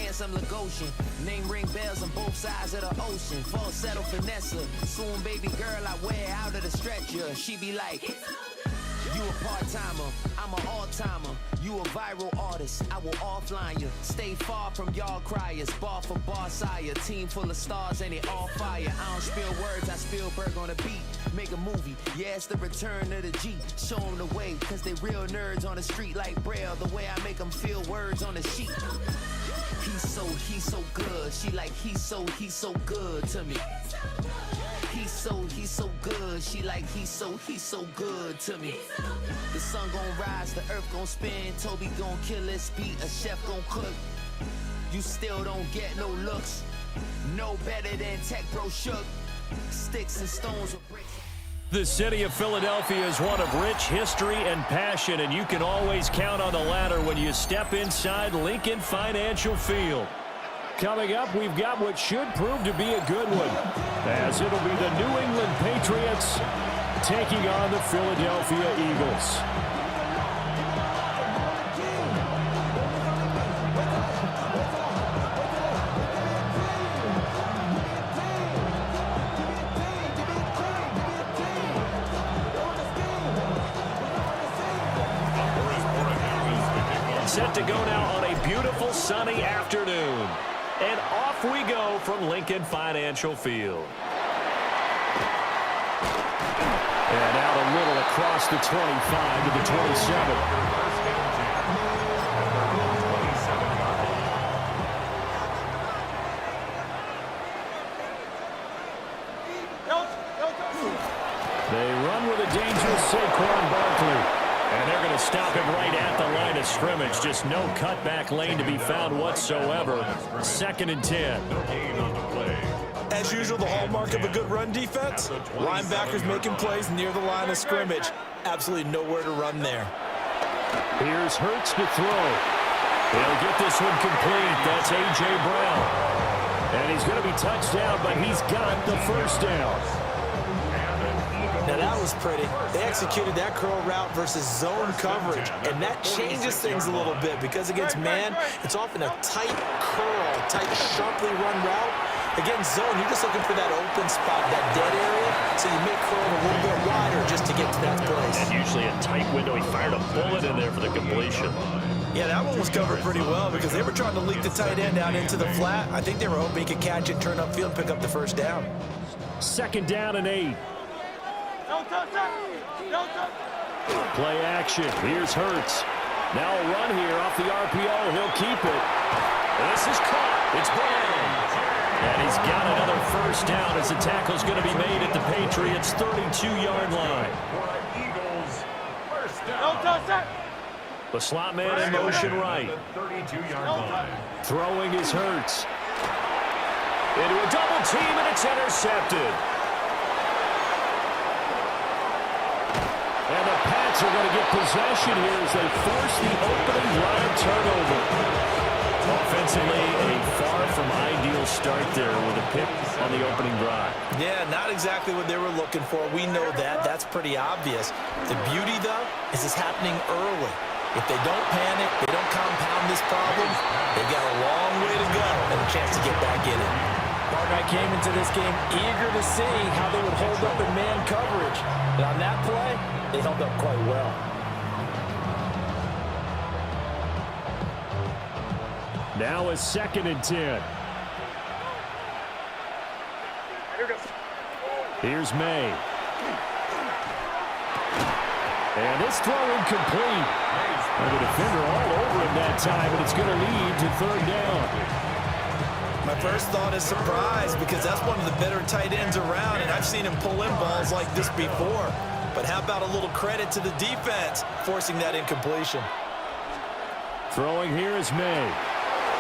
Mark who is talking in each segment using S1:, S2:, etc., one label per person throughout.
S1: handsome Lagosian. Name ring bells on both sides of the ocean. Falsetto Vanessa, swoon baby girl I wear out of the stretcher. She be like, you a part-timer, I'm an all-timer. You a viral artist, I will offline you. Stay far from y'all criers, bar for bar sire. Team full of stars and it all fire. I don't spill words, I spill Berg on a beat. Make a movie, yeah, it's the return of the G. Show them the way, cause they real nerds on the street like Braille. The way I make them feel words on the sheet. He's so good. She like, he's so good to me. He's so good. She like, he's so good to me. The sun gon' rise, the earth gon' spin. Toby gon' kill this beat, a chef gon' cook. You still don't get no looks. No better than Tech Bro Shook. Sticks and stones will break.
S2: The city of Philadelphia is one of rich history and passion, and you can always count on the latter when you step inside Lincoln Financial Field. Coming up, we've got what should prove to be a good one, as it'll be the New England Patriots taking on the Philadelphia Eagles. Set to go now on a beautiful sunny afternoon. And off we go from Lincoln Financial Field. And out a little across the 25 to the 27. They run with a dangerous Saquon Barkley. And they're going to stop him right at the line of scrimmage. Just no cutback lane to be found whatsoever. 2nd and 10.
S3: As usual, the hallmark of a good run defense, linebackers making plays near the line of scrimmage. Absolutely nowhere to run there.
S2: Here's Hurts to throw. He'll get this one complete. That's A.J. Brown. And he's going to be touched down, but he's got the first down.
S3: Now that was pretty. They executed that curl route versus zone coverage, and that changes things a little bit because against man, it's often a tight curl, tight, sharply run route. Against zone, you're just looking for that open spot, that dead area, so you make curl a little bit wider just to get to that place.
S2: And usually a tight window. He fired a bullet in there for the completion.
S3: Yeah, that one was covered pretty well because they were trying to leak the tight end out into the flat. I think they were hoping he could catch it, turn upfield, and pick up the first down.
S2: 2nd down and 8. Play action. Here's Hurts. Now a run here off the RPO. He'll keep it. This is caught. It's Brown. And he's got another first down as the tackle's going to be made at the Patriots' 32-yard line. The slot man in motion right. Throwing is Hurts. Into a double team, and it's intercepted. And the Pats are going to get possession here as they force the opening drive turnover. Offensively, a far from ideal start there with a pick on the opening drive.
S3: Yeah, not exactly what they were looking for. We know that. That's pretty obvious. The beauty, though, is it's happening early. If they don't panic, they don't compound this problem, they've got a long way to go and a chance to get back in it. Barnett came into this game eager to see how they would hold up in man coverage. And on that play, they held up quite well.
S2: Now a 2nd and 10. Here's May. And this throw incomplete. And the defender all over him that time, and it's going to lead to 3rd down.
S3: My first thought is surprise because that's one of the better tight ends around, and I've seen him pull in balls like this before. But how about a little credit to the defense forcing that incompletion?
S2: Throwing here is May.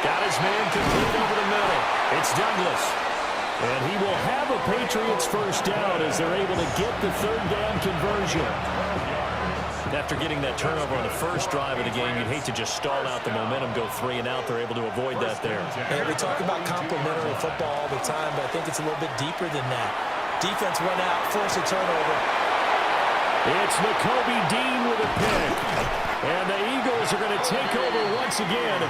S2: Got his man complete over the middle. It's Douglas. And he will have a Patriots first down as they're able to get the 3rd down conversion. After getting that turnover on the first drive of the game, you'd hate to just stall out the momentum, go 3 and out. They're able to avoid that there.
S3: Yeah, we talk about complementary football all the time, but I think it's a little bit deeper than that. Defense went out, forced a turnover.
S2: It's Nakobe Dean with a pick. And the Eagles Eagles are going to take over once again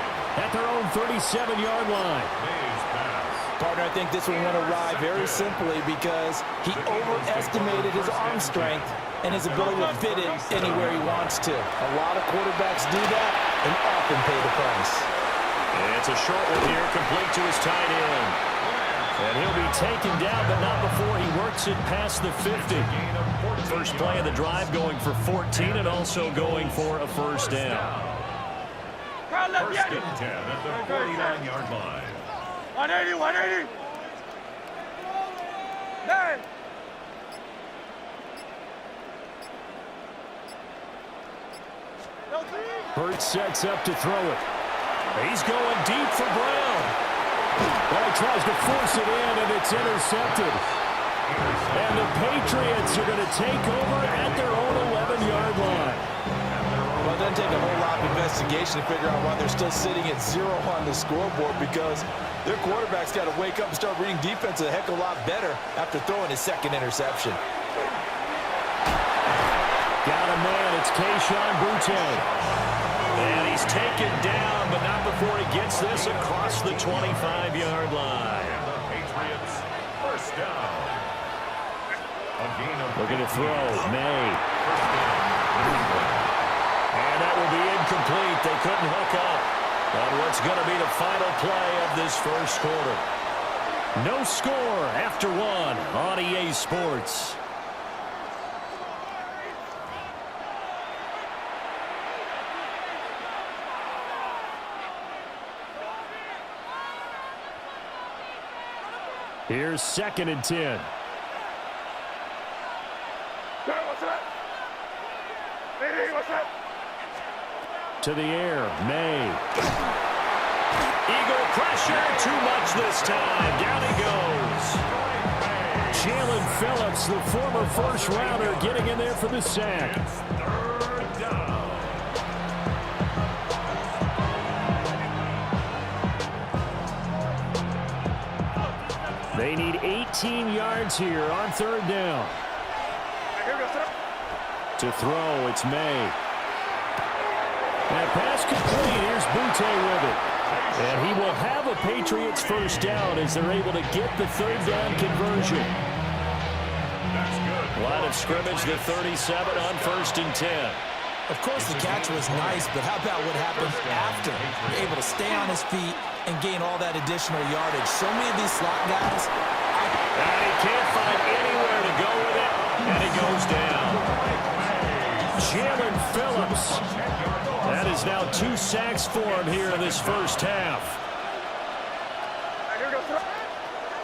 S2: at their own 37-yard line.
S3: Partner, I think this one went awry very simply because he overestimated his arm strength and his ability to fit it anywhere he wants to. A lot of quarterbacks do that and often pay the price.
S2: And it's a short one here, complete to his tight end. And he'll be taken down, but not before he works it past the 50. First play of the drive going for 14 and also going for a first down.
S4: First and 10 at the 49-yard line. 180, 180. Nine.
S2: Hurts sets up to throw it. He's going deep for Brown. Well, he tries to force it in, and it's intercepted. And the Patriots are going to take over at their own 11-yard line.
S3: Well, it doesn't take a whole lot of investigation to figure out why they're still sitting at 0 on the scoreboard, because their quarterback's got to wake up and start reading defense a heck of a lot better after throwing his second interception.
S2: Got a man. It's Kayshon Boutte. And he's taken down, but not before he gets this across the 25-yard line.
S4: The Patriots first down.
S2: Looking to throw. May. And that will be incomplete. They couldn't hook up on what's going to be the final play of this first quarter. No score after one on EA Sports. Here's 2nd and 10. To the air, May. Eagle pressure, too much this time. Down he goes. Jalen Phillips, the former first-rounder, getting in there for the sack.
S4: Third down.
S2: They need 18 yards here on 3rd down. To throw, it's May. And pass complete. Here's Boutte with it. And he will have a Patriots first down as they're able to get the 3rd down conversion. Line of scrimmage, the 37 on 1st and 10.
S3: Of course, the catch was nice, but how about what happened after? Able to stay on his feet and gain all that additional yardage. So many of these slot guys.
S2: And he can't find anywhere to go with it, and he goes down. Jalen Phillips. That is now 2 sacks for him here in this first half.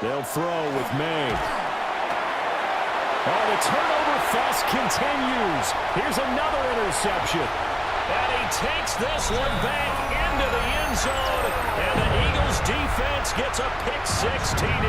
S2: They'll throw with May. Oh, the turnover fest continues. Here's another interception. And he takes this one back into the end zone. And the Eagles defense gets a pick-6 TD.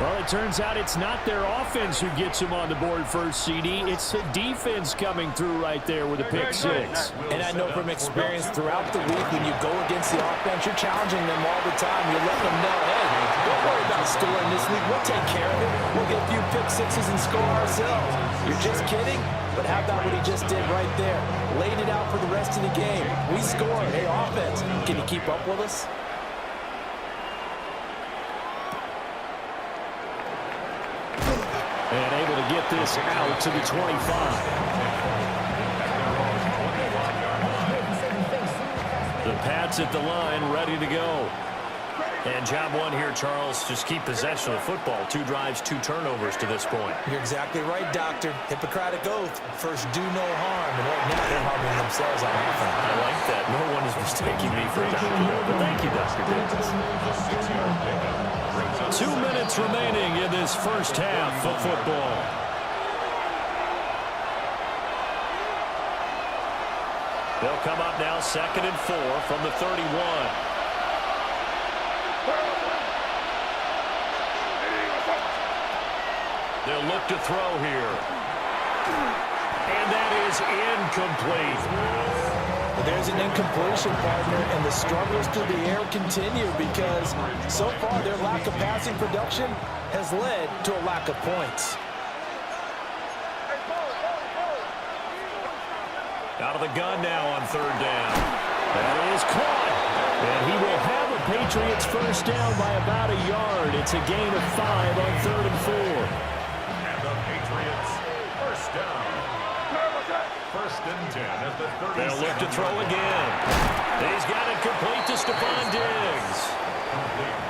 S2: Well, it turns out it's not their offense who gets them on the board first, CD. It's the defense coming through right there with a pick-6.
S3: And I know from experience throughout the week, when you go against the offense, you're challenging them all the time. You're letting them know, hey, don't worry about scoring this league. We'll take care of it. We'll get a few pick-6s and score ourselves. You're just kidding? But how about what he just did right there? Laid it out for the rest of the game. We scored. Hey, offense, can you keep up with us?
S2: And able to get this out to the 25. The Pats at the line, ready to go. And job one here, Charles, just keep possession of the football. 2 drives, 2 turnovers to this point.
S3: You're exactly right, Doctor. Hippocratic oath. First, do no harm. And right now, they're harming themselves on offense.
S2: I like that. No one is mistaking me for a doctor. But thank you, Dr. Davis. 2 minutes remaining in this first half of football. They'll come up now 2nd and 4 from the 31. They'll look to throw here. And that is incomplete.
S3: There's an incompletion, partner, and the struggles through the air continue because so far their lack of passing production has led to a lack of points.
S2: Out of the gun now on third down. That is caught. And he will have a Patriots first down by about a yard. It's a gain of 5 on 3rd and 4.
S5: And the Patriots first down. First and 10 at the 30.
S2: They'll look to throw again. He's got it complete to Stephon Diggs.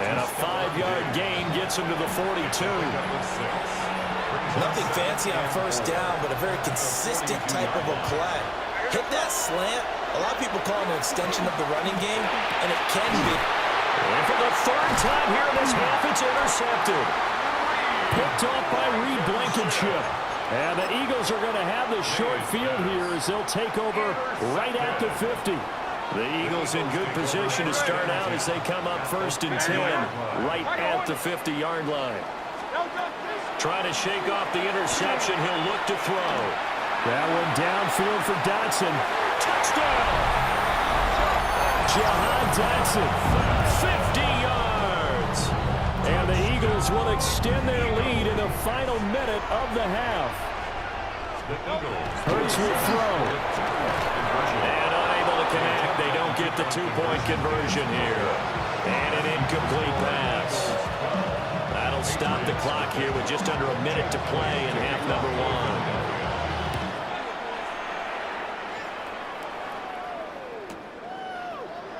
S2: And a 5-yard gain gets him to the 42.
S3: Nothing fancy on first down, but a very consistent type of a play. Hit that slant. A lot of people call it an extension of the running game, and it can be.
S2: And for the 3rd time here in this half, it's intercepted. Picked off by Reed Blankenship. And the Eagles are going to have the short field here as they'll take over right at the 50. The Eagles in good position to start out as they come up 1st and 10 right at the 50-yard line. Trying to shake off the interception. He'll look to throw. That one downfield for Dotson. Touchdown! Jahan Dotson, 50 yards. And the Eagles will extend their lead in the final minute of the half. Hurts will throw. And unable to connect. They don't get the 2-point conversion here. And an incomplete pass. That'll stop the clock here with just under a minute to play in half number 1.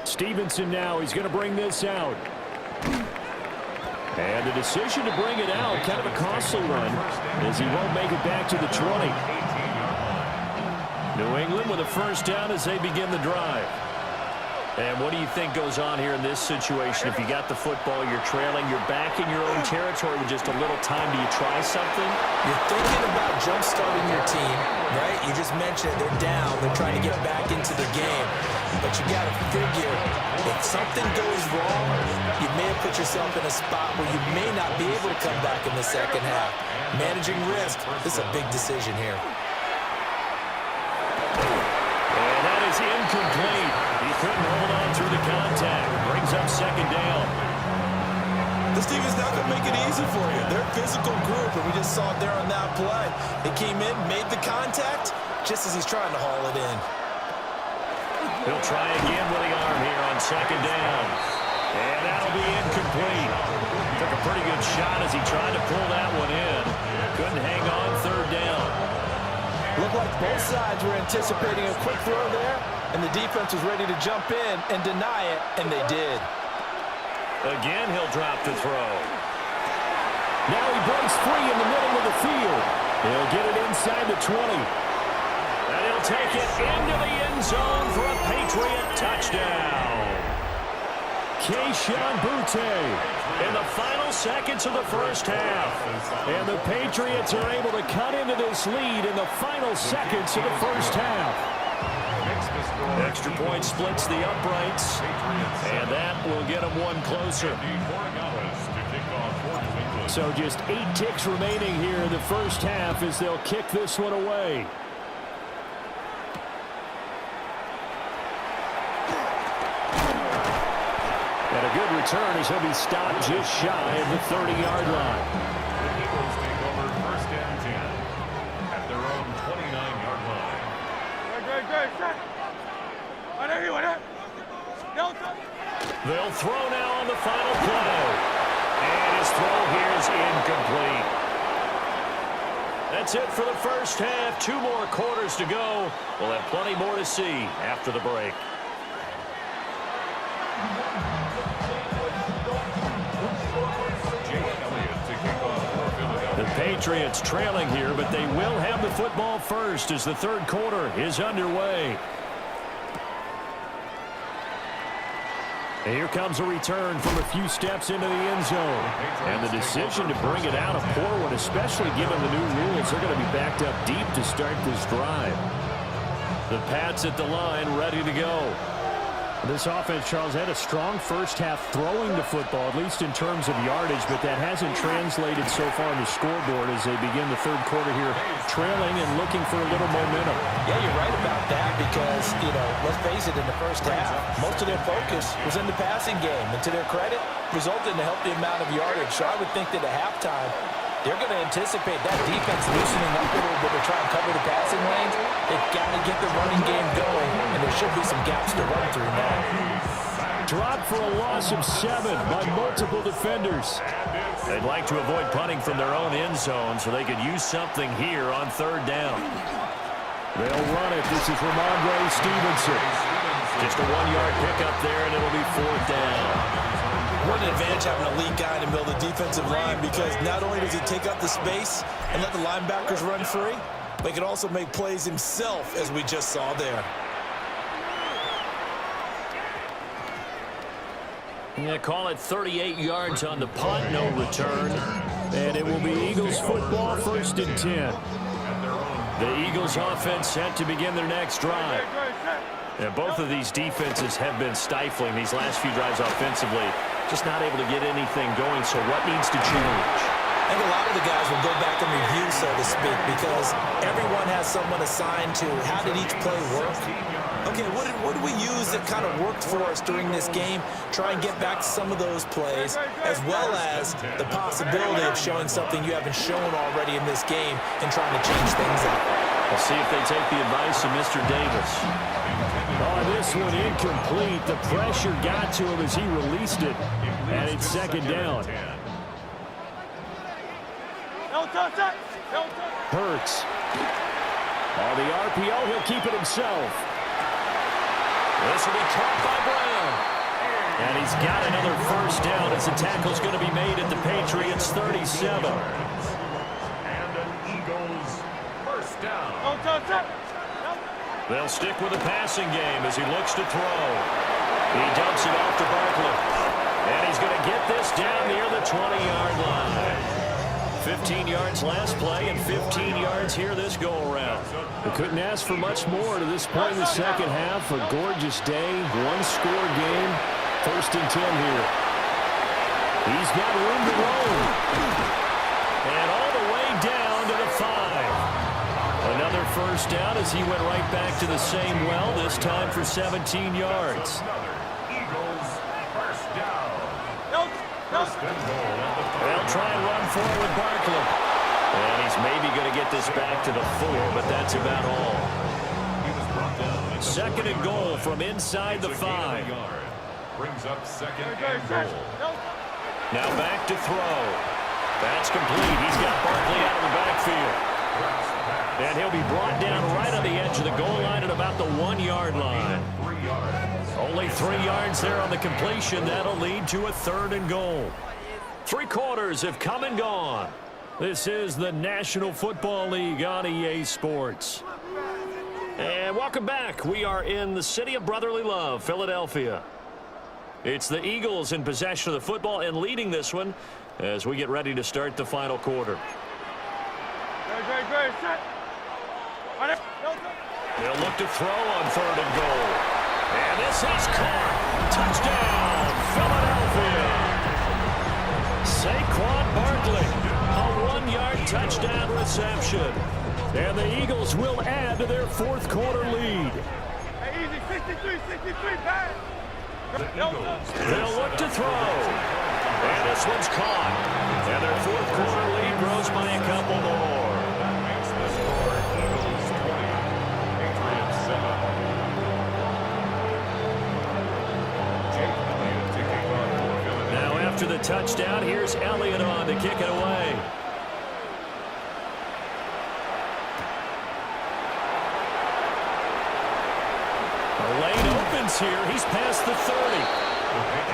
S2: Stevenson now, he's going to bring this out. And the decision to bring it out, kind of a costly one, as he won't make it back to the 20. New England with a first down as they begin the drive. And what do you think goes on here in this situation? If you got the football, you're trailing, you're back in your own territory with just a little time. Do you try something?
S3: You're thinking about jump-starting your team, right? You just mentioned they're down. They're trying to get back into the game. But you got to figure, if something goes wrong, you may have put yourself in a spot where you may not be able to come back in the second half. Managing risk, this is a big decision here.
S2: And that is incomplete. He couldn't hold on through the contact. Brings up second down.
S3: This team is not going to make it easy for you. They're a physical group, and we just saw it there on that play. They came in, made the contact, just as he's trying to haul it in.
S2: He'll try again with the arm here on second down. And that'll be incomplete. Took a pretty good shot as he tried to pull that one in. Couldn't hang on third down.
S3: Looked like both sides were anticipating a quick throw there, and the defense was ready to jump in and deny it, and they did.
S2: Again, he'll drop the throw. Now he breaks free in the middle of the field. He'll get it inside the 20. And he'll take it into the end zone for a Patriot touchdown. Keyshawn Boutte in the final seconds of the first half. And the Patriots are able to cut into this lead in the final seconds of the first half. Extra point splits the uprights, and that will get them one closer. So just 8 ticks remaining here in the first half as they'll kick this one away. And a good return as he'll be stopped just shy of the 30-yard line.
S5: The Eagles take over first and 10 at their own 29-yard line.
S2: They'll throw now on the final play. And his throw here is incomplete. That's it for the first half. 2 more quarters to go. We'll have plenty more to see after the break. The Patriots trailing here, but they will have the football first as the third quarter is underway. And here comes a return from a few steps into the end zone. And the decision to bring it out, a poor one, especially given the new rules. They're going to be backed up deep to start this drive. The Pats at the line, ready to go. This offense, Charles, had a strong first half throwing the football, at least in terms of yardage, but that hasn't translated so far on the scoreboard as they begin the third quarter here, trailing and looking for a little momentum.
S3: Yeah, you're right about that because, let's face it, in the first half, most of their focus was in the passing game, and to their credit, resulted in a healthy amount of yardage. So I would think that at halftime, they're going to anticipate that defense loosening up a little bit to try and cover the passing lanes. They've got to get the running game going, and there should be some gaps to run through now.
S2: Dropped for a loss of 7 by multiple defenders. They'd like to avoid punting from their own end zone so they could use something here on 3rd down. They'll run it. This is Ramondre Stevenson. Just a 1-yard pickup there, and it'll be 4th down.
S3: What an advantage having a lead guy in the middle of the defensive line, because not only does he take up the space and let the linebackers run free, but he can also make plays himself, as we just saw there.
S2: Yeah, call it 38 yards on the punt, no return. And it will be Eagles football, 1st and 10. The Eagles offense set to begin their next drive. And both of these defenses have been stifling these last few drives offensively. Just not able to get anything going, so what needs to change?
S3: I think a lot of the guys will go back and review, so to speak, because everyone has someone assigned to how did each play work. Okay, what did we use that kind of worked for us during this game? Try and get back to some of those plays, as well as the possibility of showing something you haven't shown already in this game and trying to change things up.
S2: We'll see if they take the advice of Mr. Davis. Oh, this one incomplete. The pressure got to him as he released it, and it's 2nd down. Hurts. Oh, the RPO, he'll keep it himself. This will be caught by Brown. And he's got another 1st down as the tackle's going to be made at the Patriots' 37.
S5: And an Eagles 1st down.
S2: They'll stick with the passing game as he looks to throw. He dumps it off to Barkley. And he's going to get this down near the 20-yard line. 15 yards last play and 15 yards here this go-around. They couldn't ask for much more to this point in the 2nd half. A gorgeous day, 1-score game. 1st and 10 here. He's got room to roll. And all the way down to the 5. Another 1st down as he went right back to the same well, this time for 17 yards.
S5: Eagles 1st down. 1st and goal.
S2: They'll try and run forward with Barkley. And he's maybe going to get this back to the 4, but that's about all. 2nd and goal from inside the 5.
S5: Brings up 2nd and goal.
S2: Now back to throw. That's complete. He's got Barkley out of the backfield. And he'll be brought down right on the edge of the goal line at about the 1-yard line.
S5: 3 yards.
S2: Only 3 yards there on the completion. That'll lead to a 3rd and goal. 3 quarters have come and gone. This is the National Football League on EA Sports. And welcome back. We are in the city of brotherly love, Philadelphia. It's the Eagles in possession of the football and leading this one as we get ready to start the final quarter. They'll look to throw on 3rd and goal. And this is caught. Touchdown, Philadelphia. Saquon Barkley, a 1-yard touchdown reception. And the Eagles will add to their 4th quarter lead.
S4: Easy, 63, pass.
S2: They'll look to throw. And this one's caught. And their 4th quarter lead grows by a couple more.
S5: Makes the score Eagles 20, Patriots 7. Jake Elliott to kick off for Philadelphia.
S2: Now after the touchdown, here's Elliott on to kick it away. The lane opens here. He's past the 30.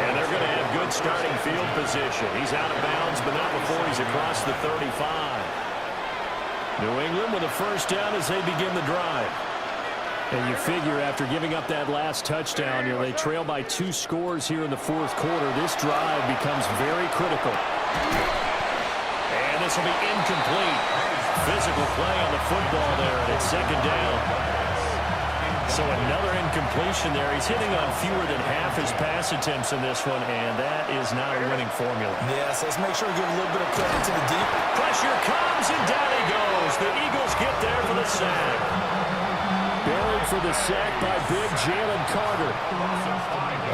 S2: And they're going to have good starting field position. He's out of bounds, but not before he's across the 35. New England with a 1st down as they begin the drive. And you figure after giving up that last touchdown, they trail by 2 scores here in the 4th quarter. This drive becomes very critical. And this will be incomplete. Physical play on the football there, and it's 2nd down. So another incompletion there. He's hitting on fewer than half his pass attempts in this one, and that is not a winning formula.
S3: Yes, let's make sure we give a little bit of credit to the deep.
S2: Pressure comes, and down he goes. The Eagles get there for the sack. Buried for the sack by big Jalen Carter.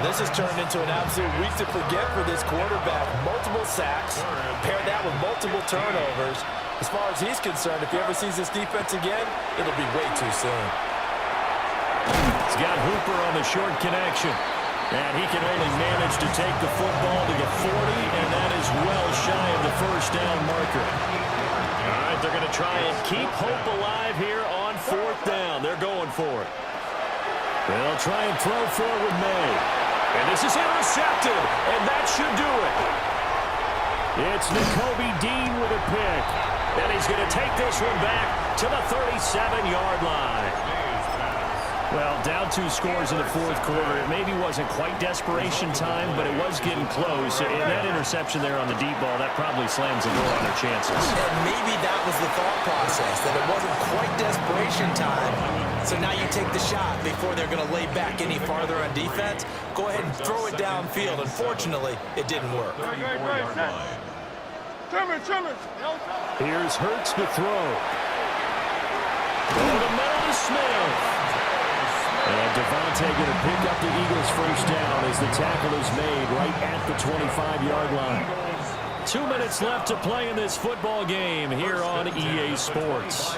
S3: This has turned into an absolute week to forget for this quarterback. Multiple sacks, pair that with multiple turnovers. As far as he's concerned, if he ever sees this defense again, it'll be way too soon.
S2: He's got Hooper on the short connection. And he can only manage to take the football to the 40, and that is well shy of the first down marker. All right, they're going to try and keep hope alive here on fourth down. They're going for it. They'll try and throw forward May. And this is intercepted, and that should do it. It's Nakobe Dean with a pick. And he's going to take this one back to the 37-yard line. Well, down 2 scores in the fourth quarter. It maybe wasn't quite desperation time, but it was getting close. And that interception there on the deep ball, that probably slams the door on their chances.
S3: And maybe that was the thought process, that it wasn't quite desperation time. So now you take the shot before they're going to lay back any farther on defense. Go ahead and throw it downfield. Unfortunately, it didn't work.
S2: Here's Hurts to throw. Over the middle to Smith. And Devontae going to pick up the Eagles' first down as the tackle is made right at the 25-yard line. 2 minutes left to play in this football game here on EA Sports.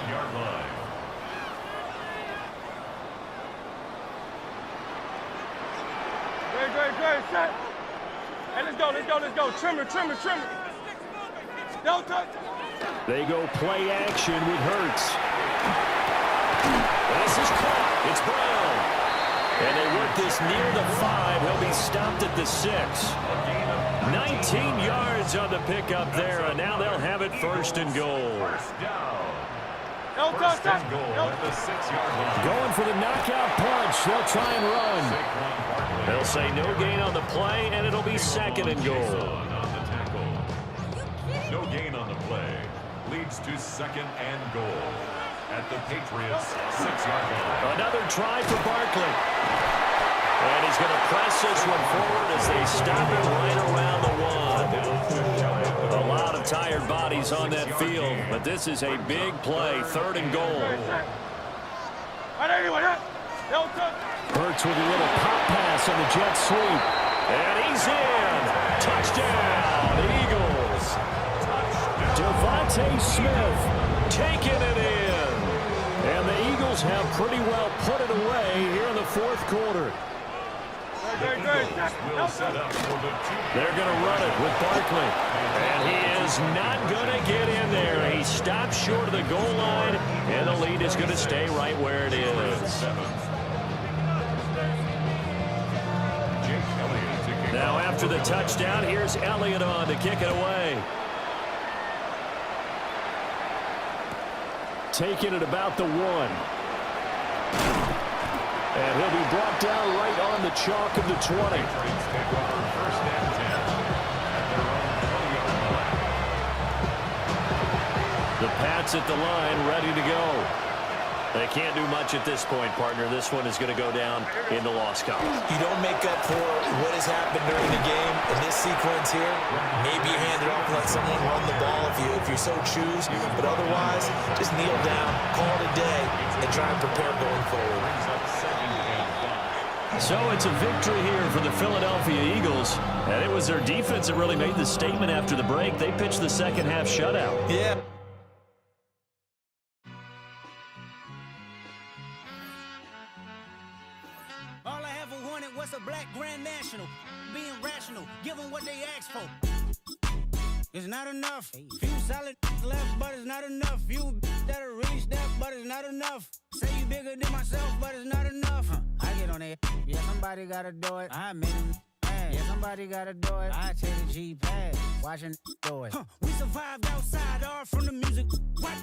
S4: Great, set. Hey, let's go. Trim it. Don't touch.
S2: They go play action with Hurts. This is caught. It's Brown. And they work this near the 5. He'll be stopped at the 6. 19 yards on the pickup there, and now they'll have it first and goal.
S5: First and goal at the 6-yard line.
S2: Going for the knockout punch. They'll try and run. They'll say no gain on the play, and it'll be second and goal.
S5: No gain on the play. Leads to second and goal at the Patriots' 6-yard line.
S2: Another try for Barkley. And he's going to press this one forward as they stop it right around the 1. A lot of tired bodies on that field, but this is a big play, third and goal. Hurts with a little pop pass on the jet sweep. And he's in. Touchdown, Eagles. Devontae Smith taking it in. And the Eagles have pretty well put it away here in the fourth quarter.
S5: Will set up for the
S2: They're going to run it with Barkley. And he is not going to get in there. He stopped short of the goal line, and the lead is going to stay right where it is. Now after the touchdown, here's Elliott on to kick it away. Taking it about the 1. And he'll be brought down right on the chalk of the 20. The Pats at the line, ready to go. They can't do much at this point, partner. This one is going to go down in the loss column.
S3: You don't make up for what has happened during the game in this sequence here. Maybe you hand it off and let someone run the ball if you so choose. But otherwise, just kneel down, call it a day, and try and prepare going forward.
S2: So it's a victory here for the Philadelphia Eagles. And it was their defense that really made the statement after the break. They pitched the second half shutout.
S3: Yeah.
S6: All I ever wanted was a black Grand National. Being rational, give them what they asked for. It's not enough. Few solid left, but it's not enough. Few that'll reach that, but it's not enough. Say you bigger than myself, but it's not enough. I get on it. Yeah, somebody gotta do it. I made him mad. Yeah, somebody gotta do it. I take the G-pad, watching do it. We survived outside, all from the music. What?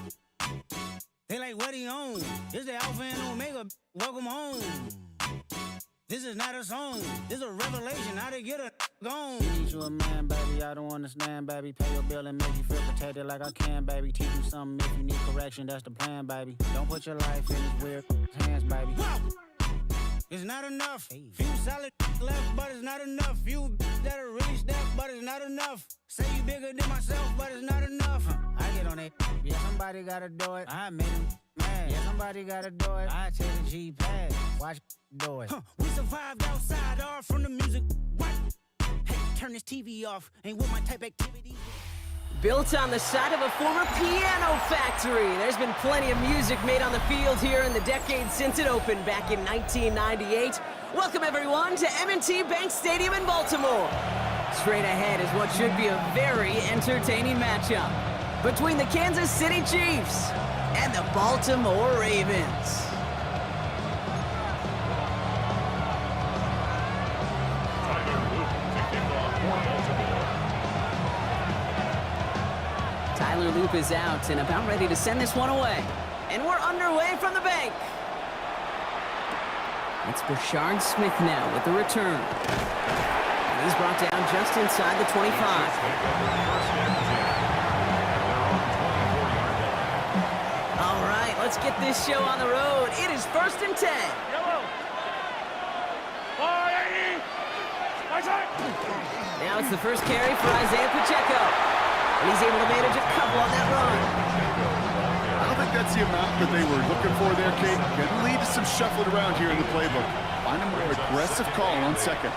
S6: They like, what he on? This the Alpha and Omega. Welcome home. This is not a song. This is a revelation. How to get a gone. Teach you a man, baby. I don't understand, baby. Pay your bill and make you feel protected like I can, baby. Teach you something if you need correction. That's the plan, baby. Don't put your life in his weird hands, baby. Whoa. It's not enough. Few solid left, but it's not enough. Few that'll reach that, but it's not enough. Say you bigger than myself, but it's not enough. I get on it. Yeah, somebody gotta do it. I made him mad. Yeah, somebody gotta do it. I take the G-pad, watch do it. We survived outside, all from the music. What? Hey, turn this TV off. Ain't with my type activity.
S7: Built on the side of a former piano factory, there's been plenty of music made on the field here in the decade since it opened back in 1998. Welcome, everyone, to M&T Bank Stadium in Baltimore. Straight ahead is what should be a very entertaining matchup between the Kansas City Chiefs and the Baltimore Ravens. Tyler Loop is out and about ready to send this one away. And we're underway from the bank. It's Brashard Smith now with the return. And he's brought down just inside the 25. All right, let's get this show on the road. It is 1st and 10. Now it's the first carry for Isaiah Pacheco. And he's able to manage a couple on that run.
S8: I don't think that's the amount that they were looking for there, Kate. Can lead to some shuffling around here in the playbook. Find a more aggressive call on second.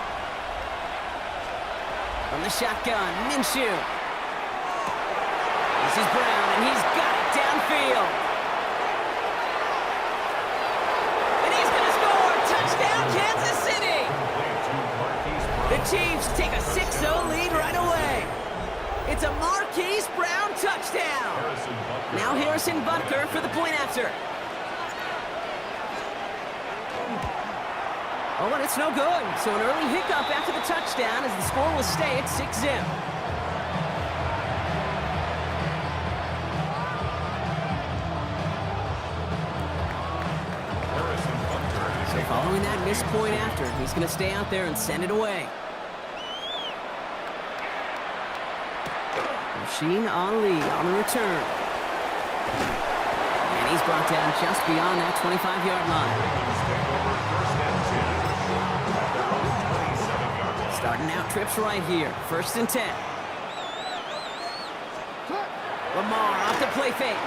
S7: From the shotgun, Minshew. This is Brown, and he's got it downfield. And he's going to score! Touchdown, Kansas City! The Chiefs take a 6-0 lead right away. It's a Marquise Brown touchdown. Now Harrison Butker for the point after. Oh, and it's no good. So an early hiccup after the touchdown as the score will stay at 6-0. So following that missed point after, he's going to stay out there and send it away. Sheen Ali on the return. And he's brought down just beyond that 25-yard line. Starting out trips right here. 1st and 10. Lamar off the play fake.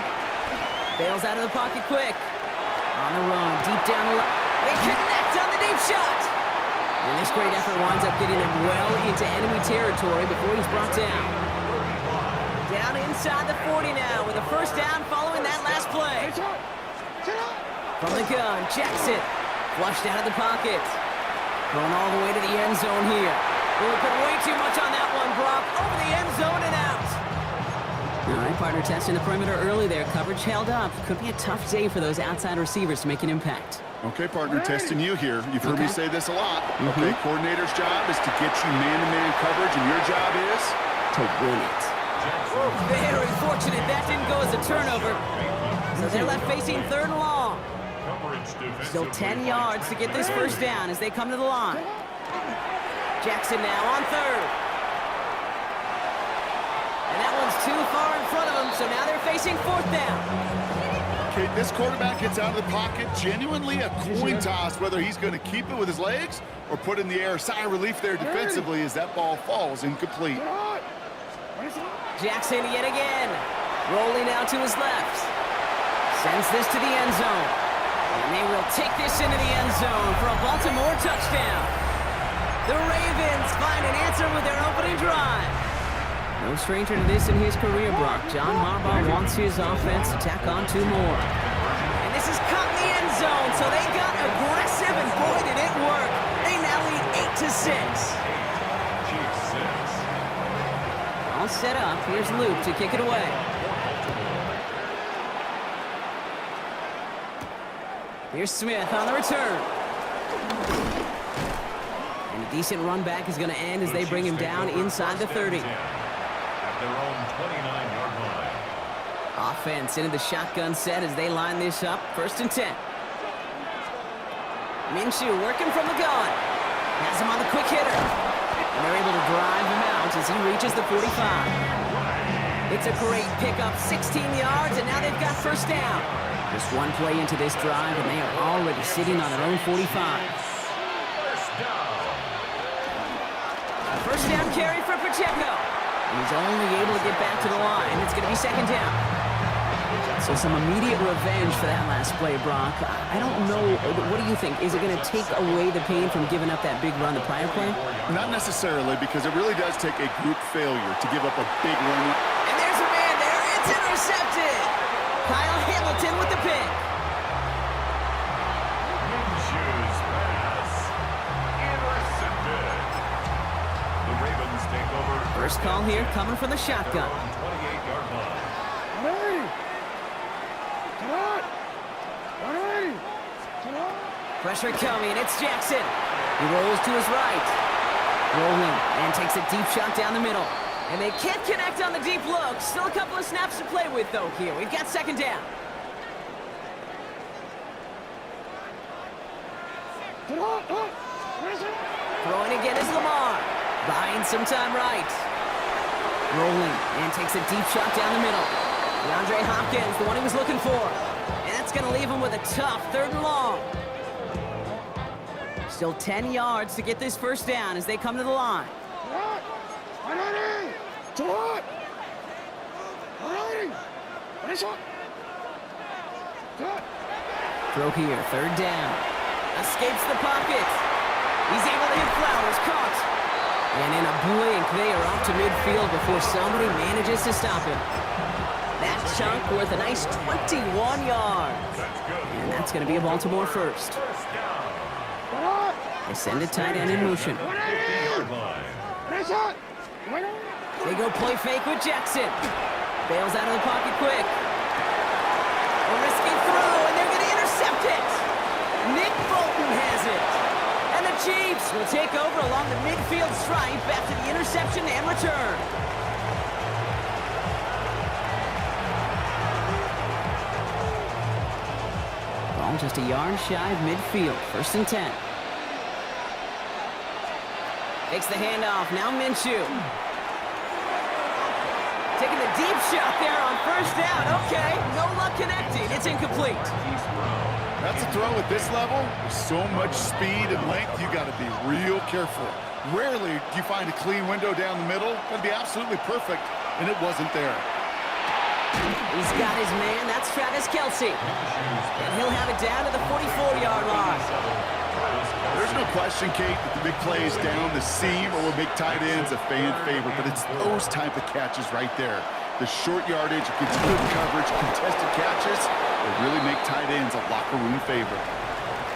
S7: Bails out of the pocket quick. On the run, deep down the line. They connect on the deep shot. And this great effort winds up getting him well into enemy territory before he's brought down. Down inside the 40 now with a first down following that last play. From the gun, Jackson flushed out of the pocket. Going all the way to the end zone here. Well, put way too much on that one, Brock. Over the end zone and out. All right, partner testing the perimeter early there. Coverage held up. Could be a tough day for those outside receivers to make an impact.
S8: Okay, partner, testing you here. You've heard me say this a lot. Okay, coordinator's job is to get you man-to-man coverage, and your job is
S7: to win it. Very fortunate that didn't go as a turnover. So they're left facing 3rd and long. Still 10 yards to get this first down as they come to the line. Jackson now on 3rd. And that one's too far in front of them, so now they're facing 4th down.
S8: Okay, this quarterback gets out of the pocket, genuinely a coin toss whether he's going to keep it with his legs or put in the air. Sigh of relief there defensively as that ball falls incomplete.
S7: Jackson yet again, rolling out to his left. Sends this to the end zone. And they will take this into the end zone for a Baltimore touchdown. The Ravens find an answer with their opening drive. No stranger to this in his career, Brock. John Harbaugh wants his offense to tack on 2 more. And this is caught in the end zone, so they got aggressive, and boy, did it work. They now lead 8-6. All set up. Here's Luke to kick it away. Here's Smith on the return. And a decent run back is going to end as they bring him down inside the 30.
S5: At their own 29-yard line.
S7: Offense into the shotgun set as they line this up. 1st and 10. Minshew working from the gun. Has him on the quick hitter. And they're able to drive him out as he reaches the 45. It's a great pickup, 16 yards, and now they've got first down. Just one play into this drive, and they are already sitting on their own 45. First down carry for Pacheco. And he's only able to get back to the line. It's going to be 2nd down. So some immediate revenge for that last play, Brock. I don't know. What do you think? Is it going to take away the pain from giving up that big run the prior play?
S8: Not necessarily, because it really does take a group failure to give up a big run.
S7: And there It's intercepted. Kyle Hamilton with the pick.
S5: Minshew's pass. Intercepted. The Ravens take over.
S7: First call here coming from the shotgun.
S5: 28-yard line.
S7: Pressure coming. It's Jackson. He rolls to his right. Rolling and takes a deep shot down the middle. And they can't connect on the deep look. Still a couple of snaps to play with, though, here. We've got second down. Throwing again is Lamar. Buying some time right. Rolling and takes a deep shot down the middle. DeAndre Hopkins, the one he was looking for. And that's going to leave him with a tough 3rd and long. Still 10 yards to get this first down as they come to the line. Throw here, 3rd down. Escapes the pocket. He's able to hit Flowers, caught. And in a blink, they are off to midfield before somebody manages to stop him. That chunk worth a nice 21 yards. And that's going to be a Baltimore first. They send a tight end in motion. They go play fake with Jackson. Bails out of the pocket quick. A risky throw, and they're going to intercept it. Nick Bolton has it. And the Chiefs will take over along the midfield stripe after the interception and return. Ball just a yard shy of midfield. 1st and 10. Takes the handoff. Now Minshew. Taking the deep shot there on 1st down. Okay, no luck connecting. It's incomplete.
S8: That's a throw at this level. With so much speed and length, you got to be real careful. Rarely do you find a clean window down the middle. That'd be absolutely perfect, and it wasn't there.
S7: He's got his man. That's Travis Kelce. And he'll have it down to the 44-yard line.
S8: There's no question, Kate, that the big plays down the seam or will make tight ends a fan favorite, but it's those type of catches right there. The short yardage against good coverage, contested catches, will really make tight ends a locker room favorite.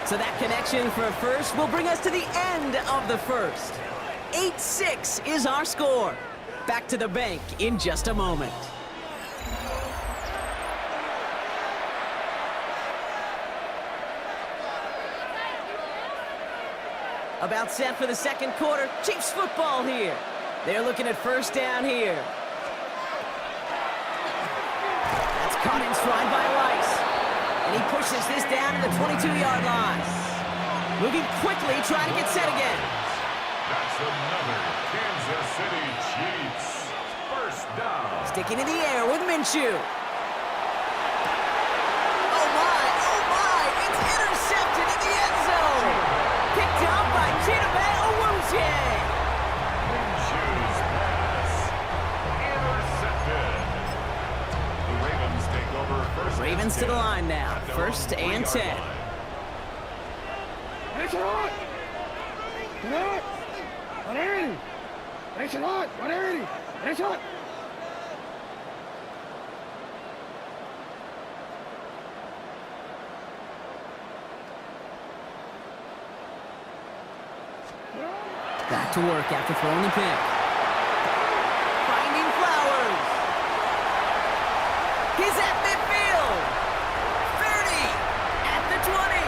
S7: So that connection for a first will bring us to the end of the first. 8-6 is our score. Back to the bank in just a moment. About set for the second quarter. Chiefs football here. They're looking at 1st down here. That's caught in stride by Rice. And he pushes this down to the 22-yard line. Moving quickly, trying to get set again.
S5: That's another Kansas City Chiefs. 1st down.
S7: Sticking in the air with Minshew. Oh my, it's intercepted in the end zone. Picked up by Chidobe Awuzie.
S5: Minshew's pass. Intercepted. The Ravens take over 1st.
S7: Ravens to the line now. 1st and 10. Back to work after throwing the pick. Finding Flowers. He's at midfield. 30. At the 20.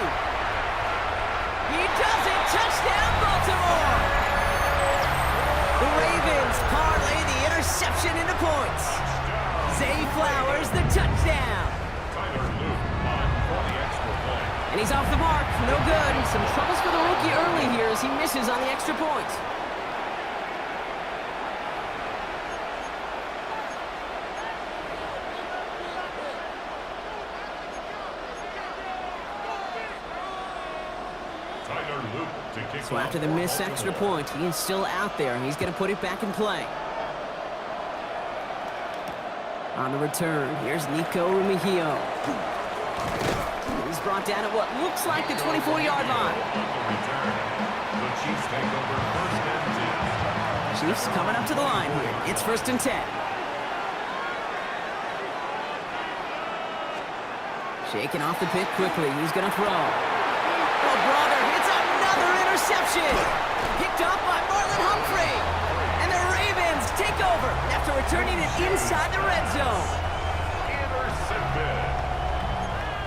S7: He does it. Touchdown, Baltimore. The Ravens parlay the interception into points. Zay Flowers, the touchdown. And he's off the mark. No good. Some troubles for the rookie early here as he misses on the extra point. So after the missed extra point, he is still out there, and he's going to put it back in play. On the return, here's Nico Rumihio. He's brought down at what looks like the 24-yard line.
S5: The Chiefs take over 1st and 10.
S7: Chiefs coming up to the line here. It's 1st and 10. Shaking off the pit quickly. He's going to throw. Oh, brother, it's another interception. Picked off by Marlon Humphrey. And the Ravens take over after returning it inside the red zone.
S5: Intercepted.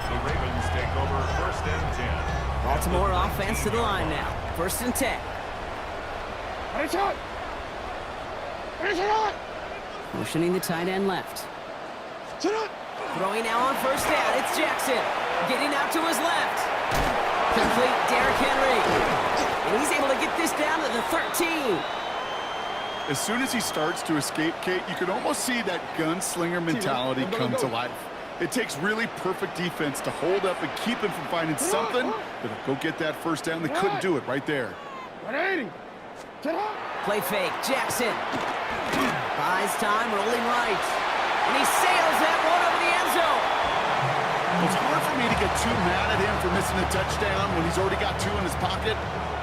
S5: The Ravens take over 1st and 10.
S7: Baltimore offense to the line now. 1st and 10. Motioning the tight end left. Throwing now on 1st down. It's Jackson. Getting out to his left. Complete Derrick Henry. And he's able to get this down to the 13.
S8: As soon as he starts to escape, Kate, you can almost see that gunslinger mentality come to life. It takes really perfect defense to hold up and keep him from finding something that'll go get that 1st down. They couldn't do it right there.
S7: Play fake. Jackson. Buys time, rolling right. And he sails that one over the end zone.
S8: It's hard for me to get too mad at him for missing a touchdown when he's already got 2 in his pocket.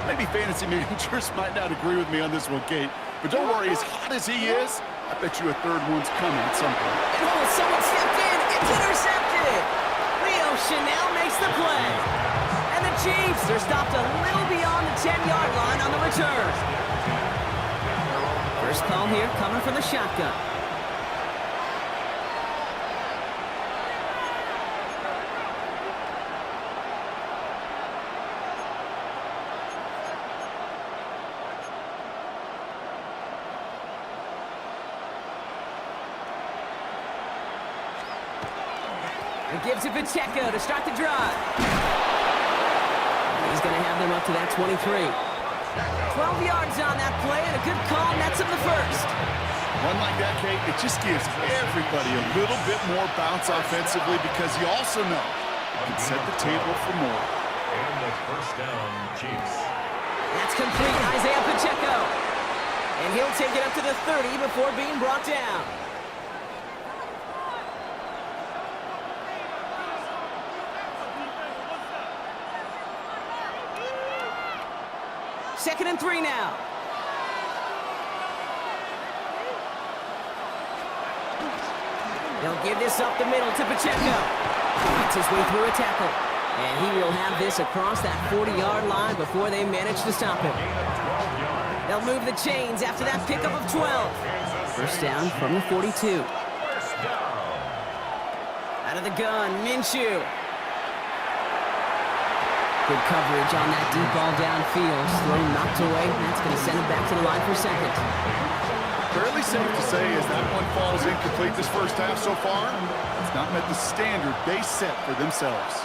S8: Maybe fantasy managers might not agree with me on this one, Kate. But don't worry, as hot as he is, I bet you a 3rd one's coming at some point.
S7: And someone stepped in. It's intercepted. Leo Chanel makes the play. And the Chiefs are stopped a little beyond the 10-yard line on the return. First call here coming from the shotgun. It gives it Pacheco to start the drive. He's going to have them up to that 23. 12 yards on that play, and a good call nets him the 1st.
S8: One like that, Kate, it just gives everybody a little bit more bounce offensively because you also know it can set the table for more.
S5: And the 1st down, Chiefs.
S7: That's complete, Isaiah Pacheco. And he'll take it up to the 30 before being brought down. Second and 3 now. They'll give this up the middle to Pacheco. Gets his way through a tackle. And he will have this across that 40-yard line before they manage to stop him. They'll move the chains after that pickup of 12. 1st down from the 42. Out of the gun, Minshew. Good coverage on that deep ball downfield. Throw knocked away. That's going to send it back to the line for 2nd.
S8: Fairly safe to say as that one falls incomplete this 1st half so far, it's not met the standard they set for themselves.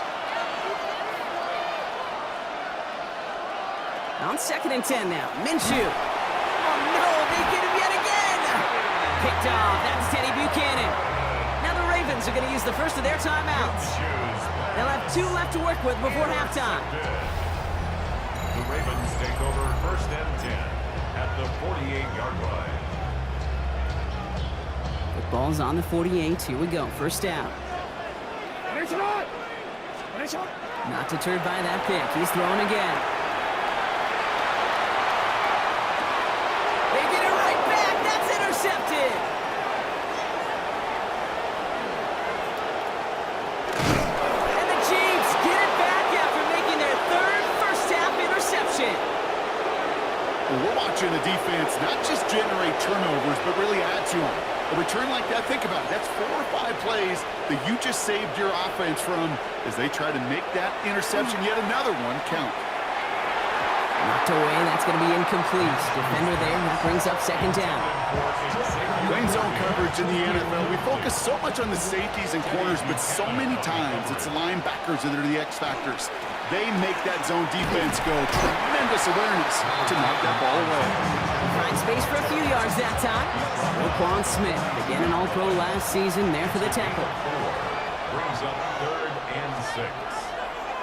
S7: On 2nd and 10 now. Minshew. Oh, no, they get him yet again. Picked off. That's Teddy Buchanan. Now the Ravens are going to use the first of their timeouts. They'll have 2 left to work with before halftime.
S5: The Ravens take over 1st and 10 at the 48-yard line.
S7: The ball's on the 48. Here we go. 1st down. Not deterred by that pick. He's throwing again. They get it right back. That's intercepted. And the Chiefs get it back after making their 3rd first-half interception.
S8: Well, we're watching the defense not just generate turnovers, but really add to them. A return like that, think about it, that's 4 or 5 plays that you just saved your offense from as they try to make that interception, yet another one, count.
S7: Knocked away, that's going to be incomplete. Defender there, that brings up 2nd down.
S8: Playing zone coverage in the NFL, we focus so much on the safeties and corners, but so many times it's the linebackers that are the X factors. They make that zone defense go. Tremendous awareness to knock that ball away.
S7: Find space for a few yards that time. Roquan Smith, again an All-Pro last season, there for the tackle.
S5: Brings up 3rd and 6.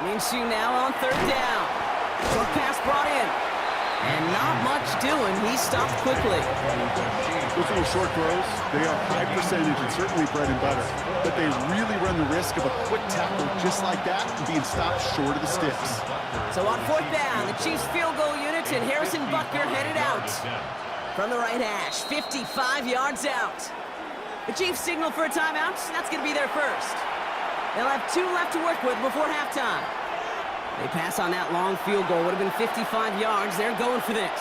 S7: Minshew now on 3rd down. Short pass brought in. And not much doing. He stopped quickly.
S8: Those little short throws, they are high percentage and certainly bread and butter. But they really run the risk of a quick tackle just like that and being stopped short of the sticks.
S7: So on 4th down, the Chiefs field goal unit and Harrison Butker headed out. From the right hash, 55 yards out. The Chiefs signal for a timeout. That's going to be their first. They'll have 2 left to work with before halftime. They pass on that long field goal. Would have been 55 yards. They're going for this.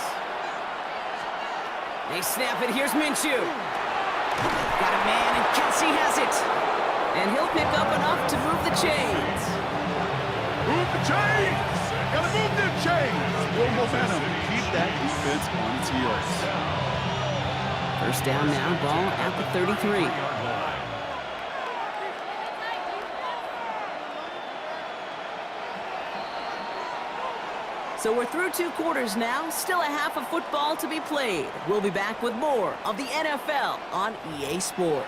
S7: They snap it. Here's Minshew. Got a man, and Kelsey has it. And he'll pick up enough to move the chains.
S8: Move the chains! Gotta move them chains! Build momentum. Keep that defense on its heels.
S7: First down now, ball at the 33. So we're through 2 quarters now, still a half of football to be played. We'll be back with more of the NFL on EA Sports.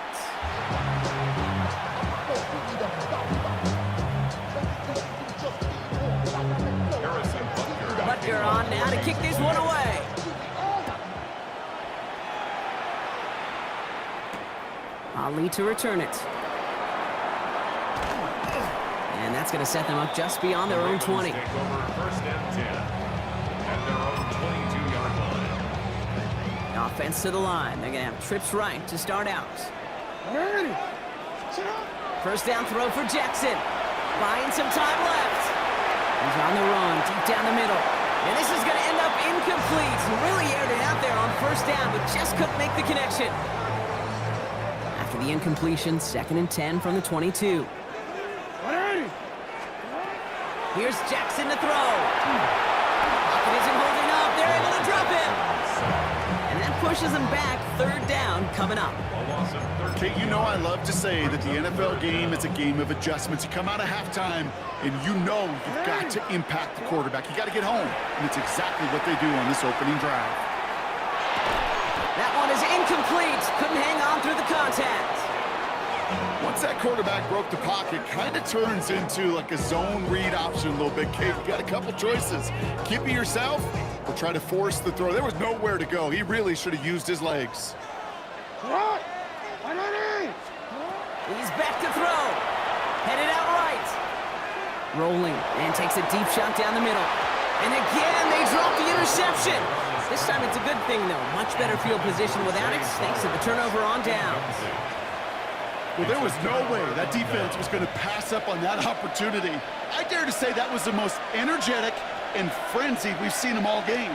S7: Butker on now to kick this one away. Ali to return it. And that's going to set them up just beyond their own 20.
S5: Take over first and 10 at their own 22-yard line.
S7: Offense to the line. They're going to have trips right to start out. First down throw for Jackson. Buying some time left. He's on the run, deep down the middle. And this is going to end up incomplete. He really aired it out there on first down, but just couldn't make the connection. After the incompletion, 2nd and 10 from the 22. Here's Jackson to throw. Pocket isn't holding up. They're able to drop him. And that pushes him back. 3rd down coming up.
S8: Kate, you know I love to say that the NFL game is a game of adjustments. You come out of halftime, and you know you've got to impact the quarterback. You got to get home, and it's exactly what they do on this opening drive.
S7: That one is incomplete. Couldn't hang on through the contact.
S8: Once that quarterback broke the pocket, kind of turns into like a zone read option a little bit. Kate, you got a couple choices. Keep it yourself or try to force the throw. There was nowhere to go. He really should have used his legs.
S7: He's back to throw. Headed out right. Rolling and takes a deep shot down the middle. And again, they drop the interception. This time it's a good thing, though. Much better field position without it, thanks to the turnover on downs.
S8: Well, there was no way that defense was going to pass up on that opportunity. I dare to say that was the most energetic and frenzied we've seen them all game.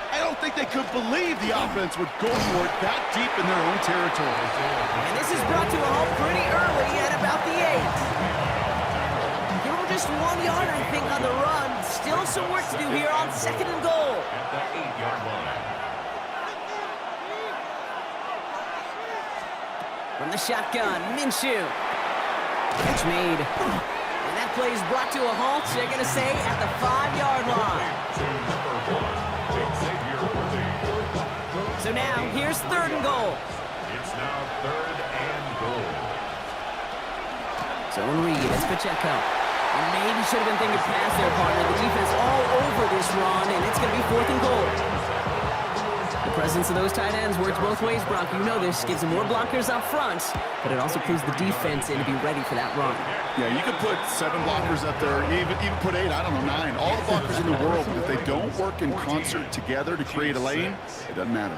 S8: I don't think they could believe the offense would go for it that deep in their own territory.
S7: And this is brought to a halt pretty early at about the 8. Give them just 1 yard, I think, on the run. Still some work to do here on 2nd and goal.
S5: At the 8-yard line.
S7: From the shotgun, Minshew. Catch made. And that play is brought to a halt, they're going to say, at the 5-yard line. So now, here's 3rd and goal.
S5: It's now 3rd and goal.
S7: Zone read, it's Pacheco. And maybe should have been thinking pass their partner. The defense all over this run, and it's going to be 4th and goal. The presence of those tight ends works both ways, Brock. You know this. Gives them more blockers up front, but it also clues the defense in to be ready for that run.
S8: Yeah, you could put 7 blockers up there, even put 8, I don't know, 9. All the blockers in the world, but if they don't work in concert together to create a lane, it doesn't matter.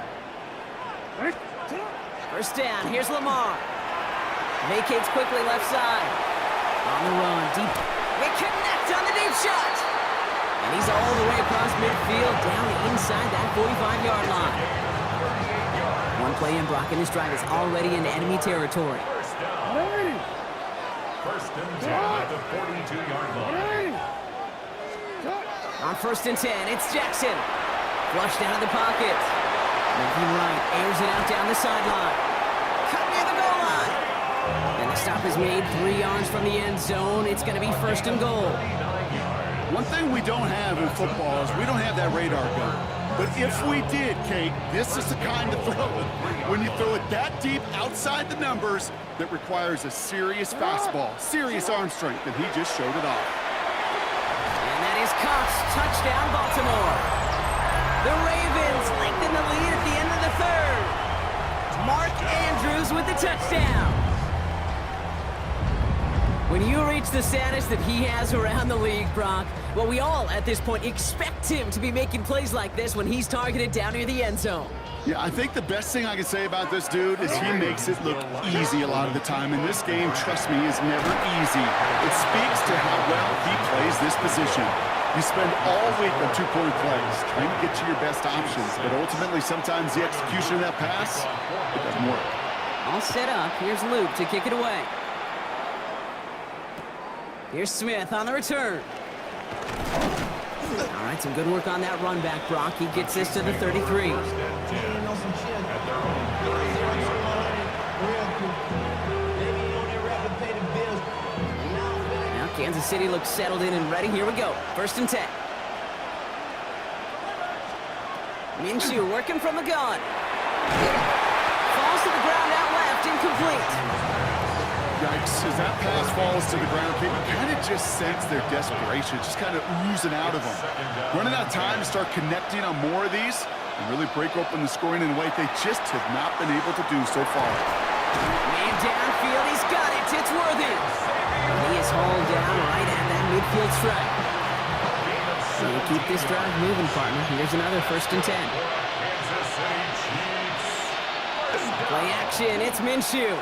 S7: First down, here's Lamar. Vacates quickly left side. On the run, deep. They connect on the deep shot. And he's all the way across midfield, down inside that 45-yard line. One play in, Brock, and his drive is already in enemy territory.
S5: First down. First and 10 at the 42-yard line.
S7: On 1st and 10, it's Jackson. Flushed out of the pocket. Moving right, airs it out down the sideline. Cut near the goal line. And the stop is made 3 yards from the end zone. It's going to be 1st and goal.
S8: One thing we don't have in football is we don't have that radar gun. But if we did, Kate, this is the kind of throw when you throw it that deep outside the numbers that requires a serious fastball, serious arm strength, and he just showed it off.
S7: And that is Cox. Touchdown, Baltimore. The Ravens lengthen the lead at the end of the 3rd. Mark Andrews with the touchdown. When you reach the status that he has around the league, Brock, Well, we all, at this point, expect him to be making plays like this when he's targeted down near the end zone.
S8: Yeah, I think the best thing I can say about this dude is he makes it look easy a lot of the time. And this game, trust me, is never easy. It speaks to how well he plays this position. You spend all week on two-point plays, trying to get to your best options. But ultimately, sometimes the execution of that pass, it doesn't work.
S7: All set up. Here's Luke to kick it away. Here's Smith on the return. All right, some good work on that run back, Brock. He gets this to the 33. Now Kansas City looks settled in and ready. Here we go. 1st and 10. Minshew working from the gun. Falls to the ground out left, incomplete.
S8: Yikes, as that pass falls to the ground, you kind of just sense their desperation, just kind of oozing out of them. Running out of time to start connecting on more of these and really break open the scoring in a way they just have not been able to do so far.
S7: Man downfield, he's got it. It's Worthy. He is hauled down right at that midfield stripe. So you keep this drive moving, partner. Here's another 1st and 10. Play action, it's Minshew.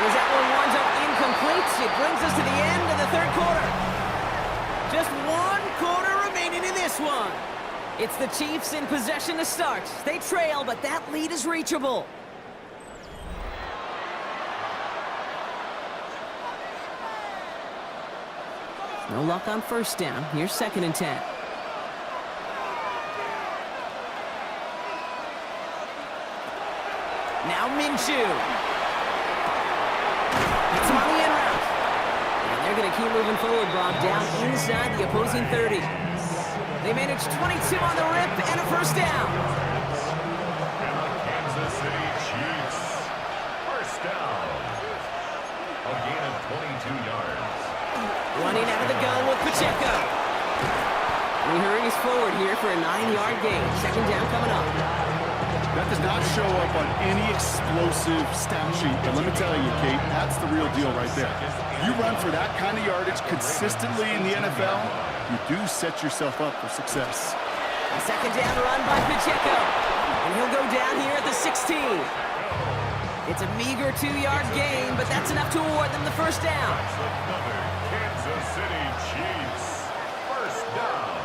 S7: As that one winds up incomplete, it brings us to the end of the 3rd quarter. Just 1 quarter remaining in this one. It's the Chiefs in possession to start. They trail, but that lead is reachable. No luck on 1st down. Here's 2nd and 10. Now Minshew. It's on the in route. And they're going to keep moving forward, Brock, down inside the opposing 30. They managed 22 on the rip and a 1st down.
S5: And the Kansas City Chiefs. 1st down. A gain of 22 yards.
S7: Running out of the gun with Pacheco. He hurries forward here for a 9-yard gain. 2nd down coming up.
S8: That does not show up on any explosive stat sheet, but let me tell you, Kate, that's the real deal right there. You run for that kind of yardage consistently in the NFL, you do set yourself up for success.
S7: A 2nd down run by Pacheco, and he'll go down here at the 16. It's a meager 2-yard gain, but that's enough to award them the 1st down.
S5: Another Kansas City Chiefs. 1st down.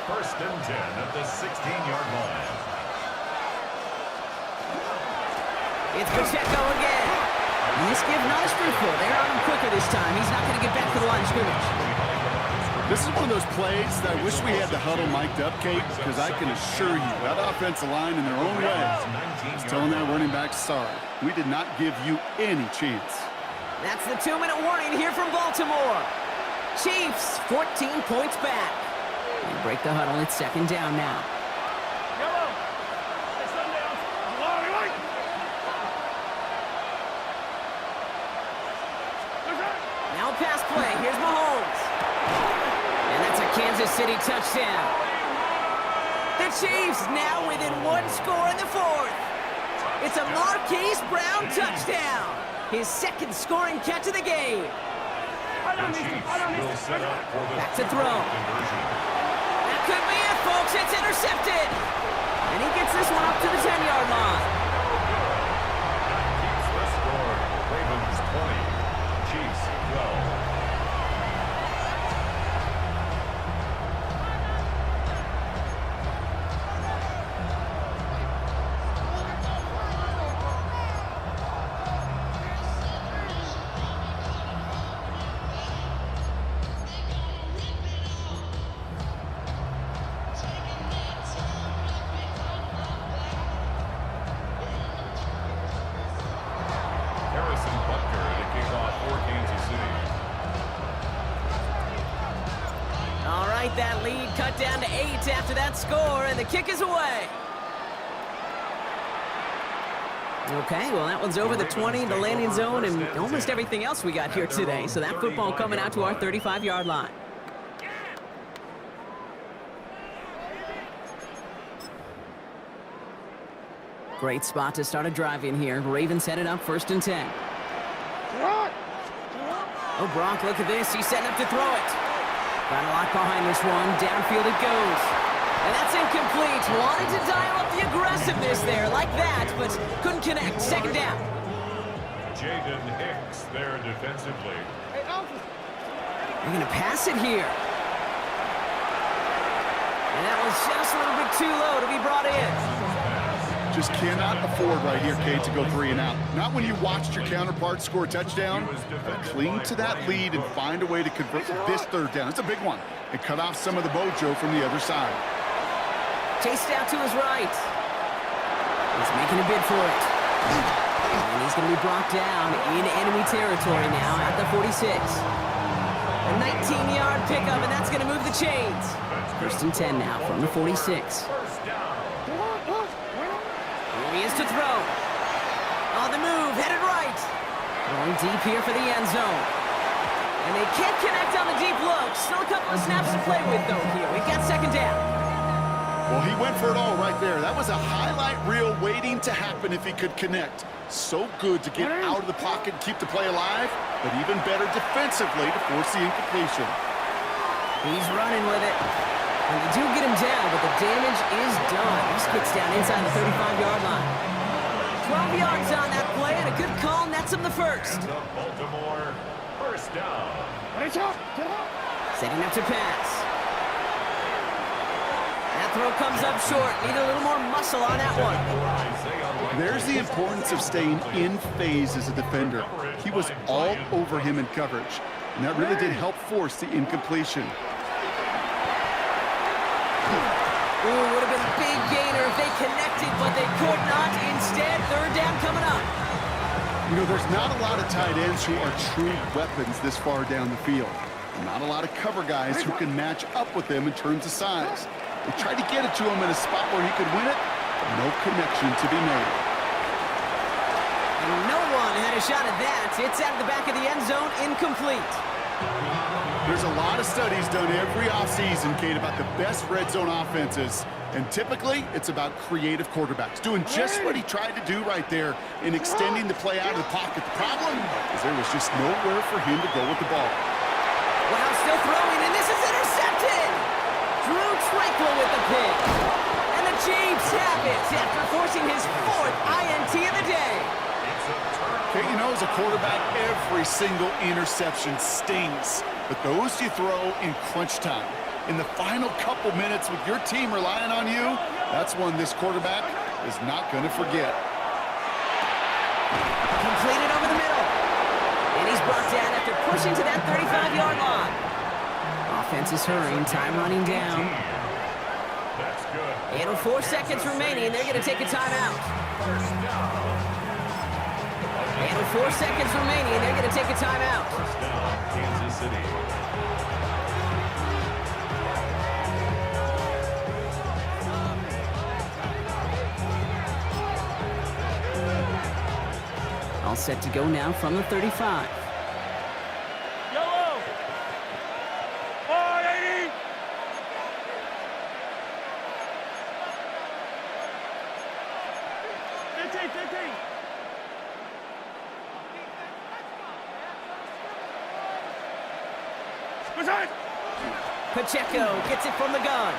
S5: 1st and 10 at the 16-yard line.
S7: It's Pacheco again. Misgive not as fruitful. They're on him quicker this time. He's not going to get back to the line of scrimmage.
S8: This is one of those plays that I wish we had the huddle mic'd up, Kate, because I can assure you that offensive line in their own way is telling that running back, sorry, we did not give you any chance.
S7: That's the 2-minute warning here from Baltimore. Chiefs, 14 points back. They break the huddle. It's 2nd down now. Now pass play. Here's Mahomes. And that's a Kansas City touchdown. The Chiefs now within 1 score in the 4th. It's a Marquise Brown touchdown. His 2nd scoring catch of the game. Back to throw. That could be it, folks. It's intercepted. And he gets this one up to the 10-yard line.
S5: Keeps the score. Ravens 20. Chiefs 12.
S7: That lead cut down to 8 after that score, and the kick is away. Okay, well, that one's over the 20, the landing zone, and almost everything else we got here today. So that football coming out to our 35-yard line. Great spot to start a drive in here. Ravens headed up 1st and 10. Oh, Gronk, look at this. He's setting up to throw it. Got a lot behind this one. Downfield it goes. And that's incomplete. Wanted to dial up the aggressiveness there like that, but couldn't connect. Second down.
S5: Jaden Hicks there defensively.
S7: They're going to pass it here. And that was just a little bit too low to be brought in.
S8: Just cannot afford right here, Kate, to go 3 and out. Not when you watched your counterpart score a touchdown. Cling to that lead and find a way to convert this third down. It's a big one. And cut off some of the mojo from the other side.
S7: Chased out to his right. He's making a bid for it. And he's going to be brought down in enemy territory now at the 46. A 19-yard pickup, and that's going to move the chains. First and 10 now from the 46. Here he is to throw. On the move, headed right. Going deep here for the end zone. And they can't connect on the deep look. Still a couple of snaps to play with, though, here. We've got second down.
S8: Well, he went for it all right there. That was a highlight reel waiting to happen if he could connect. So good to get out of the pocket and keep the play alive, but even better defensively to force the incompletion.
S7: He's running with it. And they do get him down, but the damage is done. He gets down inside the 35-yard line. 12 yards on that play, and a good call nets him the first.
S5: The Baltimore first down.
S7: Setting up to pass. That throw comes up short. Need a little more muscle on that one.
S8: There's the importance of staying in phase as a defender. He was all over him in coverage, and that really did help force the incompletion.
S7: Ooh, would have been a big gainer if they connected, but they could not. Instead, third down coming up.
S8: You know, there's not a lot of tight ends who are true weapons this far down the field. Not a lot of cover guys who can match up with them in terms of size. They tried to get it to him in a spot where he could win it, but no connection to be made.
S7: And no one had a shot at that. It's out of the back of the end zone, incomplete.
S8: There's a lot of studies done every offseason, Kate, about the best red zone offenses. And typically, it's about creative quarterbacks, doing just what he tried to do right there in extending the play out of the pocket. The problem is there was just nowhere for him to go with the ball.
S7: Wow, still throwing, and this is intercepted! Drew Tranquil with the pick. And the Chiefs have it after forcing his 4th INT of the day.
S8: Kate, you know, as a quarterback, every single interception stings. But those you throw in crunch time. In the final couple minutes with your team relying on you, that's one this quarterback is not going to forget.
S7: Completed over the middle. And he's brought down after pushing to that 35-yard line. Offense is hurrying, time running down.
S5: That's good.
S7: 8:04 seconds remaining, they're going to take a timeout. 8:04 seconds remaining, they're going to take a timeout.
S5: First down, Kansas City.
S7: All set to go now from the 35.
S4: Yellow. 480.
S7: Pacheco gets it from the gun.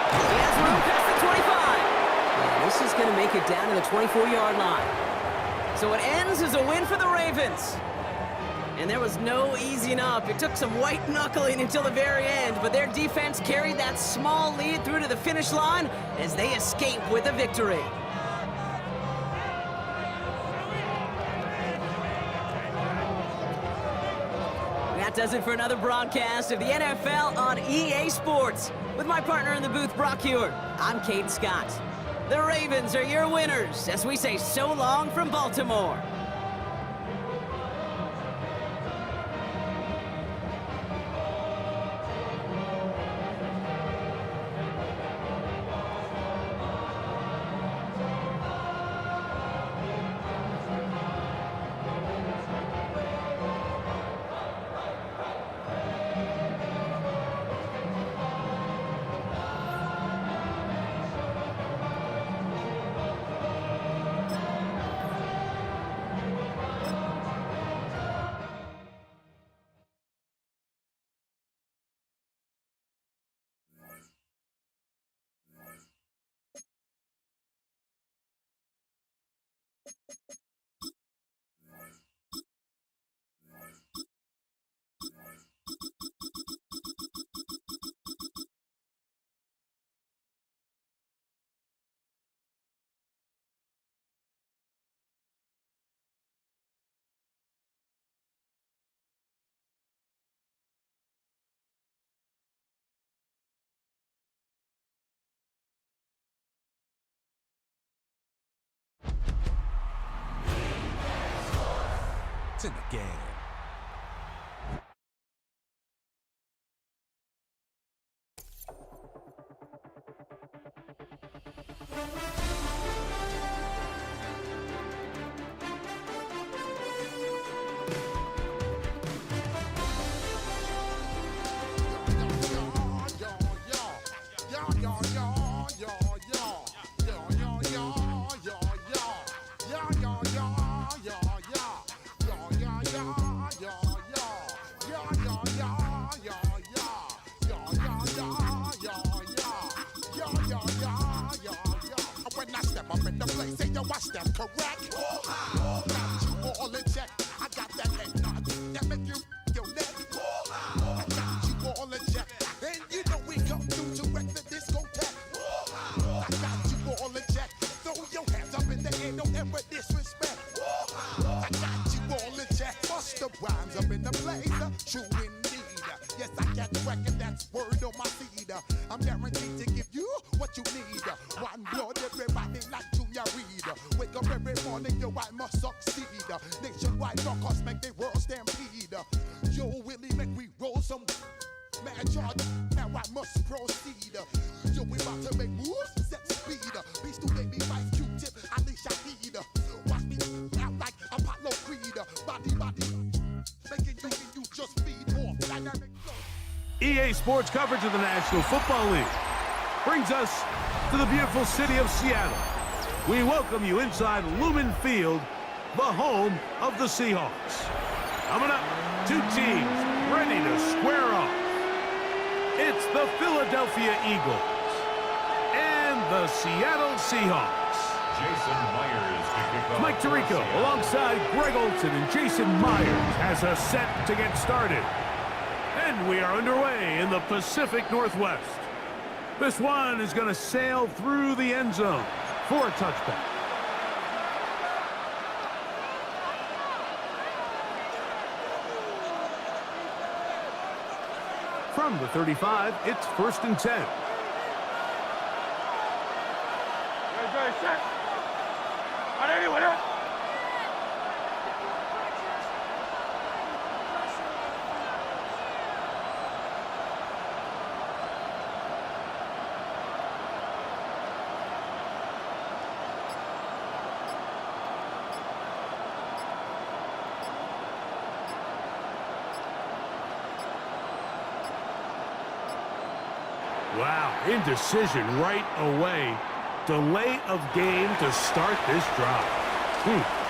S7: He has room past the 25. And this is going to make it down to the 24-yard line. So it ends as a win for the Ravens. And there was no easing up. It took some white knuckling until the very end, but their defense carried that small lead through to the finish line as they escape with a victory. That does it for another broadcast of the NFL on EA Sports. With my partner in the booth, Brock Hewitt, I'm Cade Scott. The Ravens are your winners as we say so long from Baltimore.
S9: It's in the game.
S10: When I step up in the place, say yo, I step correct. Got you all in check. I got that head nod that make you your neck. I got you all in check, and you know we come through to wreck the discotheque. I got you all in check. Throw your hands up in the air, don't ever disrespect. I got you all in check. Bust the rhymes up in the place, true indeed. Yes, I get record, that's word on my feed. I'm guaranteed to give you what you need. One blood, everybody like Junior Reed. Wake up every morning, yo, I must succeed. Nationwide rockers make the world stampede. Yo, Willie, make we roll some mad charge. Now I must proceed. Yo, we about to make moves, set speed. Beast to baby, Vice Q-tip, Alicia Heed. Watch me out like Apollo Creed. Body, making you just feed off dynamic flow.
S11: EA Sports coverage of the National Football League brings us to the beautiful city of Seattle. We welcome you inside Lumen Field, the home of the Seahawks. Coming up, two teams ready to square off. It's the Philadelphia Eagles and the Seattle Seahawks.
S5: Jason Myers to kick off.
S11: Mike Tirico alongside Greg Olson and Jason Myers has us set to get started. And we are underway in the Pacific Northwest. This one is going to sail through the end zone for a touchback. From the 35, it's 1st and 10.
S4: Ready, set. Ready, with it.
S11: Wow, indecision right away. Delay of game to start this drive.